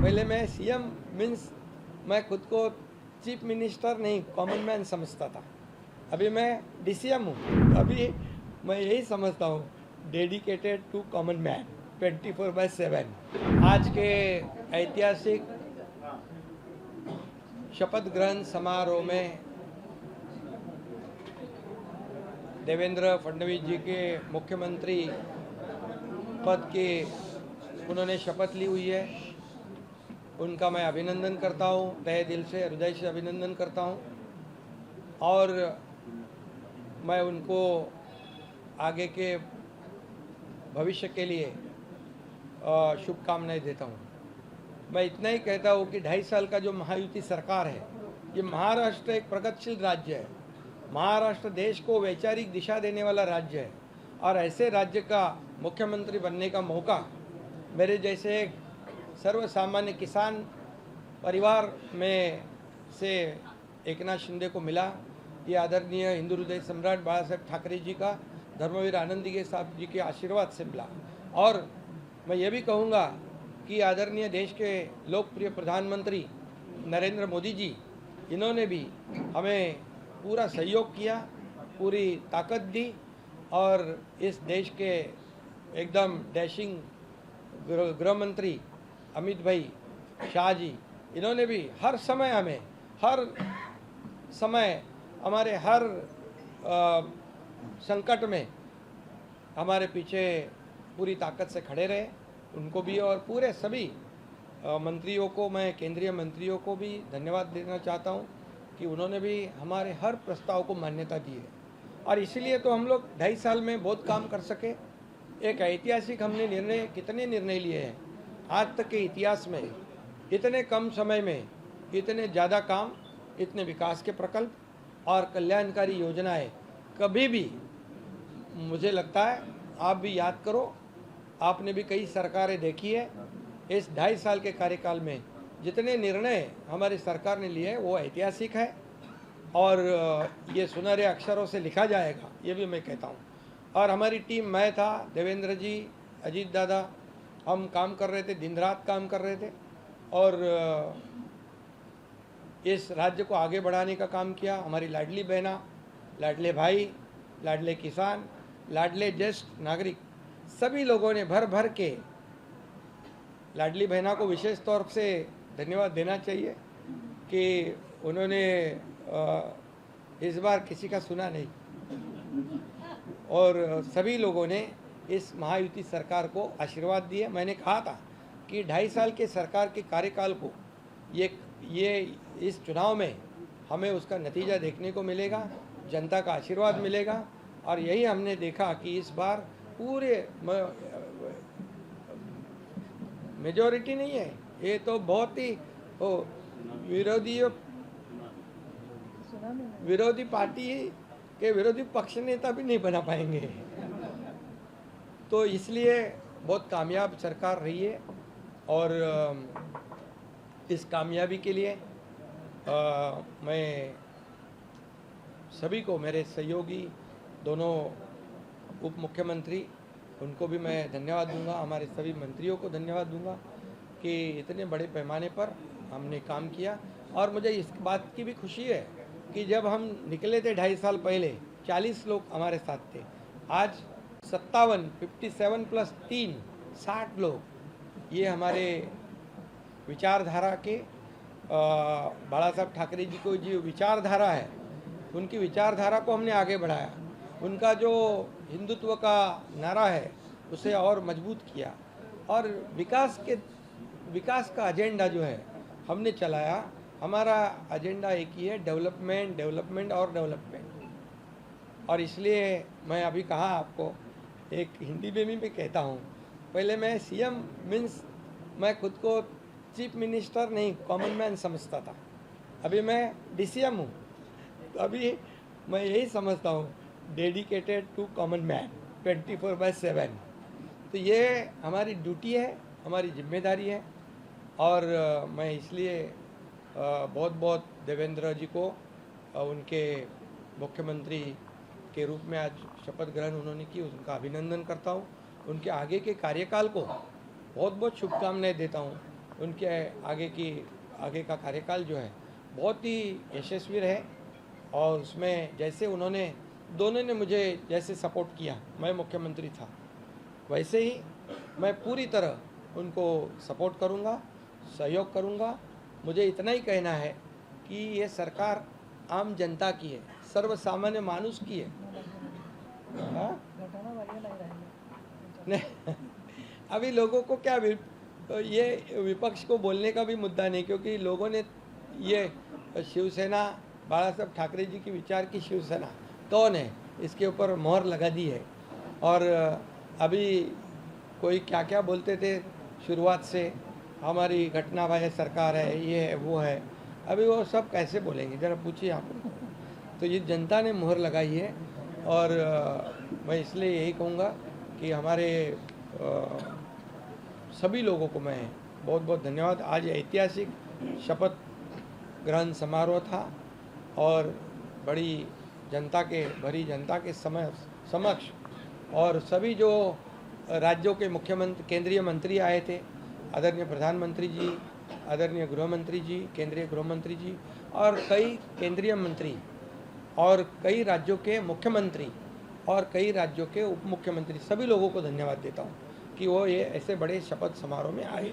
पहले मैं CM means मैं खुद को चीफ मिनिस्टर नहीं कॉमन मैन समझता था। अभी मैं डीसीएम हूँ, अभी मैं यही समझता हूँ डेडिकेटेड टू कॉमन मैन 24/7। आज के ऐतिहासिक शपथ ग्रहण समारोह में देवेंद्र फडणवीस जी के मुख्यमंत्री पद की उन्होंने शपथ ली हुई है। उनका मैं अभिनंदन करता हूँ, तहे दिल से हृदय से अभिनंदन करता हूँ और मैं उनको आगे के भविष्य के लिए शुभकामनाएं देता हूँ। मैं इतना ही कहता हूँ कि 2.5 साल का जो महायुति सरकार है, ये महाराष्ट्र एक प्रगतिशील राज्य है। महाराष्ट्र देश को वैचारिक दिशा देने वाला राज्य है और ऐसे राज्य का मुख्यमंत्री बनने का मौका मेरे जैसे एक सर्वसामान्य किसान परिवार में से एकनाथ शिंदे को मिला। ये आदरणीय हिंदू हृदय सम्राट बाला साहेब ठाकरे जी का, धर्मवीर आनंदी साहब जी के आशीर्वाद से मिला। और मैं ये भी कहूँगा कि आदरणीय देश के लोकप्रिय प्रधानमंत्री नरेंद्र मोदी जी, इन्होंने भी हमें पूरा सहयोग किया, पूरी ताकत दी और इस देश के एकदम डैशिंग गृह मंत्री अमित भाई शाह जी, इन्होंने भी हर समय हमारे हर संकट में हमारे पीछे पूरी ताकत से खड़े रहे। उनको भी और पूरे सभी मंत्रियों को, मैं केंद्रीय मंत्रियों को भी धन्यवाद देना चाहता हूं कि उन्होंने भी हमारे हर प्रस्ताव को मान्यता दी है और इसीलिए तो हम लोग 2.5 साल में बहुत काम कर सके। एक ऐतिहासिक हमने कितने निर्णय लिए हैं आज तक के इतिहास में। इतने कम समय में इतने ज़्यादा काम, इतने विकास के प्रकल्प और कल्याणकारी योजनाएं कभी भी, मुझे लगता है आप भी याद करो, आपने भी कई सरकारें देखी है। इस 2.5 साल के कार्यकाल में जितने निर्णय हमारी सरकार ने लिए हैं वो ऐतिहासिक है और ये सुनहरे अक्षरों से लिखा जाएगा, ये भी मैं कहता हूँ। और हमारी टीम, मैं था, देवेंद्र जी, अजीत दादा, हम काम कर रहे थे, दिन रात काम कर रहे थे और इस राज्य को आगे बढ़ाने का काम किया। हमारी लाडली बहना, लाडले भाई, लाडले किसान, लाडले ज्येष्ठ नागरिक, सभी लोगों ने भर भर के, लाडली बहना को विशेष तौर से धन्यवाद देना चाहिए कि उन्होंने इस बार किसी का सुना नहीं और सभी लोगों ने इस महायुति सरकार को आशीर्वाद दिए। मैंने कहा था कि 2.5 साल के सरकार के कार्यकाल को ये इस चुनाव में हमें उसका नतीजा देखने को मिलेगा, जनता का आशीर्वाद मिलेगा और यही हमने देखा कि इस बार पूरे मेजॉरिटी नहीं है, ये तो बहुत ही विरोधी पार्टी के विरोधी पक्ष नेता भी नहीं बना पाएंगे। तो इसलिए बहुत कामयाब सरकार रही है और इस कामयाबी के लिए मैं सभी को, मेरे सहयोगी दोनों उप मुख्यमंत्री, उनको भी मैं धन्यवाद दूंगा, हमारे सभी मंत्रियों को धन्यवाद दूंगा कि इतने बड़े पैमाने पर हमने काम किया। और मुझे इस बात की भी खुशी है कि जब हम निकले थे 2.5 साल पहले 40 लोग हमारे साथ थे, आज 57 प्लस 3 60 लोग। ये हमारे विचारधारा के बाला साहब ठाकरे जी को जो विचारधारा है, उनकी विचारधारा को हमने आगे बढ़ाया। उनका जो हिंदुत्व का नारा है उसे और मजबूत किया और विकास का एजेंडा जो है हमने चलाया। हमारा एजेंडा एक ही है, डेवलपमेंट और डेवलपमेंट। और इसलिए मैं अभी कहा आपको, एक हिंदी में भी मैं कहता हूँ, पहले मैं सीएम मीन्स मैं खुद को चीफ मिनिस्टर नहीं कॉमन मैन समझता था। अभी मैं डीसीएम हूँ, तो अभी मैं यही समझता हूँ डेडिकेटेड टू कॉमन मैन 24/7। तो ये हमारी ड्यूटी है, हमारी जिम्मेदारी है और मैं इसलिए बहुत बहुत देवेंद्र जी को उनके मुख्यमंत्री के रूप में आज शपथ ग्रहण उन्होंने की, उनका अभिनंदन करता हूँ। उनके आगे के कार्यकाल को बहुत बहुत शुभकामनाएं देता हूँ उनके आगे का कार्यकाल जो है बहुत ही यशस्वी रहे। और उसमें जैसे उन्होंने दोनों ने मुझे जैसे सपोर्ट किया, मैं मुख्यमंत्री था, वैसे ही मैं पूरी तरह उनको सपोर्ट करूंगा, सहयोग करूंगा। मुझे इतना ही कहना है कि ये सरकार आम जनता की है, सर्वसामान्य मानुष की है। हाँ? नहीं, अभी लोगों को क्या ये विपक्ष को बोलने का भी मुद्दा नहीं, क्योंकि लोगों ने ये शिवसेना, बाला साहब ठाकरे जी की विचार की शिवसेना कौन है, इसके ऊपर मोहर लगा दी है। और अभी कोई क्या क्या बोलते थे शुरुआत से, हमारी घटना बाह्य सरकार है, ये है वो है, अभी वो सब कैसे बोलेंगे, ज़रा पूछिए आप उनको। तो ये जनता ने मोहर लगाई है। और मैं इसलिए यही कहूँगा कि हमारे सभी लोगों को मैं बहुत बहुत धन्यवाद। आज ऐतिहासिक शपथ ग्रहण समारोह था और बड़ी भरी जनता के समक्ष, और सभी जो राज्यों के मुख्यमंत्री, केंद्रीय मंत्री आए थे, आदरणीय प्रधानमंत्री जी, आदरणीय गृह मंत्री जी, केंद्रीय गृह मंत्री जी, और कई केंद्रीय मंत्री, और कई राज्यों के मुख्यमंत्री, और कई राज्यों के उप मुख्यमंत्री, सभी लोगों को धन्यवाद देता हूँ कि वो ये ऐसे बड़े शपथ समारोह में आए।